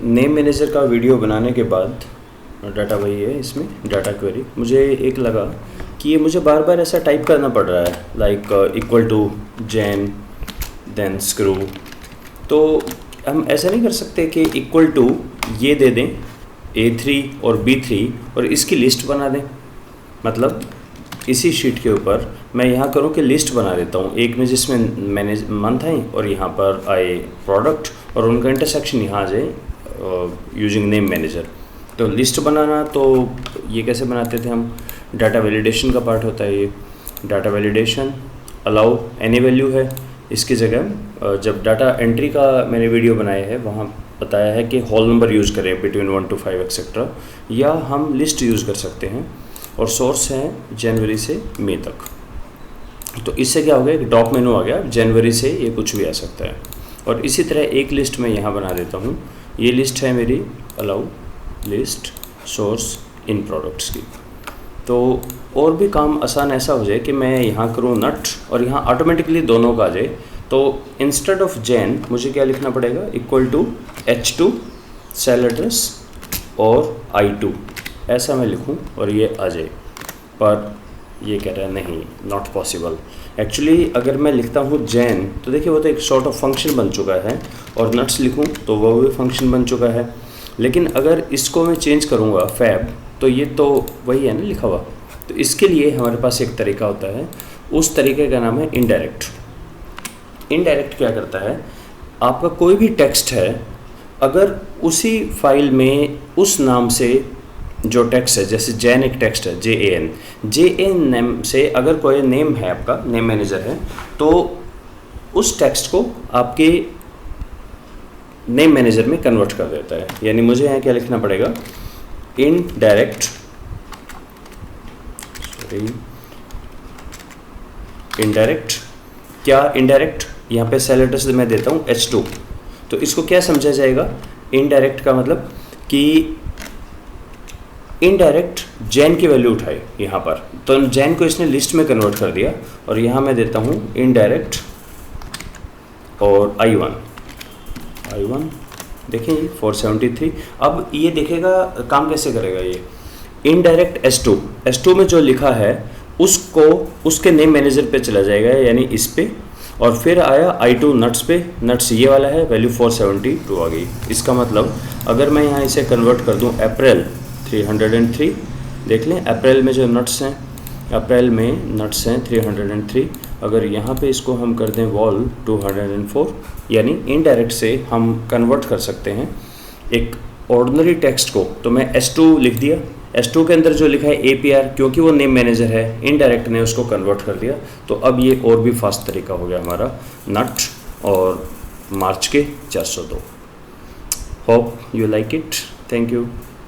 Name manager का video बनाने के बाद डाटा वही है, इसमें डाटा क्वेरी, मुझे एक लगा कि ये मुझे बार बार ऐसा टाइप करना पड़ रहा है, लाइक इक्वल टू जैन देन स्क्रू। तो हम ऐसा नहीं कर सकते कि इक्वल टू ये दे दें A3 और B3 और इसकी लिस्ट बना दें। मतलब इसी शीट के ऊपर मैं यहाँ करूँ कि लिस्ट बना देता हूँ, एक में जिसमें मैंने मंथ आए और यहाँ पर आए प्रोडक्ट और उनका इंटरसेक्शन यहाँ आ जाए यूजिंग नेम मैनेजर। तो लिस्ट बनाना, तो ये कैसे बनाते थे हम, डाटा वैलिडेशन का पार्ट होता है ये। Data validation allow any value है, इसकी जगह जब डाटा एंट्री का मैंने वीडियो बनाया है वहाँ बताया है कि होल नंबर यूज़ करें बिटवीन 1 to 5 एक्सेट्रा, या हम लिस्ट यूज़ कर सकते हैं। और सोर्स है जनवरी से मई तक। तो इससे क्या हो गया, एक ड्रॉप मेनू आ गया, जनवरी से ये कुछ भी आ सकता है। और इसी तरह एक लिस्ट मैं यहाँ बना देता हूँ, ये लिस्ट है मेरी अलाउ लिस्ट सोर्स इन प्रोडक्ट्स की। तो और भी काम आसान ऐसा हो जाए कि मैं यहाँ करूँ नट और यहाँ ऑटोमेटिकली दोनों का आ जाए। तो इंस्टेड ऑफ जैन मुझे क्या लिखना पड़ेगा, equal to H2 cell address और I2 ऐसा मैं लिखूं और ये आ जाए। पर ये कह रहा है नहीं, नॉट पॉसिबल। एक्चुअली अगर मैं लिखता हूँ जैन तो देखिए वो तो एक सॉर्ट ऑफ फंक्शन बन चुका है, और नट्स लिखूँ तो वो भी फंक्शन बन चुका है। लेकिन अगर इसको मैं चेंज करूँगा फैब, तो ये तो वही है ना लिखा हुआ। तो इसके लिए हमारे पास एक तरीका होता है, उस तरीके का नाम है इनडायरेक्ट। इनडायरेक्ट क्या करता है, आपका कोई भी टेक्स्ट है, अगर उसी फाइल में उस नाम से जो टेक्स्ट है, जैसे जैन एक टेक्स्ट है JAN नेम से अगर कोई नेम है, आपका नेम मैनेजर है, तो उस टेक्स्ट को आपके नेम मैनेजर में कन्वर्ट कर देता है। यानी मुझे यहाँ क्या लिखना पड़ेगा, इनडायरेक्ट क्या इनडायरेक्ट, यहाँ पे सेल एड्रेस मैं देता हूँ H2। तो इसको क्या समझा जाएगा, इनडायरेक्ट का मतलब कि इनडायरेक्ट जैन की वैल्यू उठाए यहाँ पर। तो जैन को इसने लिस्ट में कन्वर्ट कर दिया और यहाँ मैं देता हूँ इनडायरेक्ट और I1 देखिए 473। अब ये देखेगा काम कैसे करेगा, ये इनडायरेक्ट S2 में जो लिखा है उसको उसके नेम मैनेजर पे चला जाएगा, यानी इस पे, और फिर आया I2 नट्स पे। नट्स ये वाला है, वैल्यू 472 आ गई। इसका मतलब अगर मैं यहाँ इसे कन्वर्ट कर दूँ अप्रैल 303, देख लें अप्रैल में जो नट्स हैं, अप्रैल में नट्स हैं 303। अगर यहाँ पे इसको हम कर दें वॉल 204, यानी इनडायरेक्ट से हम कन्वर्ट कर सकते हैं एक ऑर्डिनरी टेक्स्ट को। तो मैं S2 लिख दिया, S2 के अंदर जो लिखा है APR, क्योंकि वो नेम मैनेजर है, इनडायरेक्ट ने उसको कन्वर्ट कर दिया। तो अब ये और भी फास्ट तरीका हो गया हमारा नट और मार्च के 402। Hope you like it, thank you.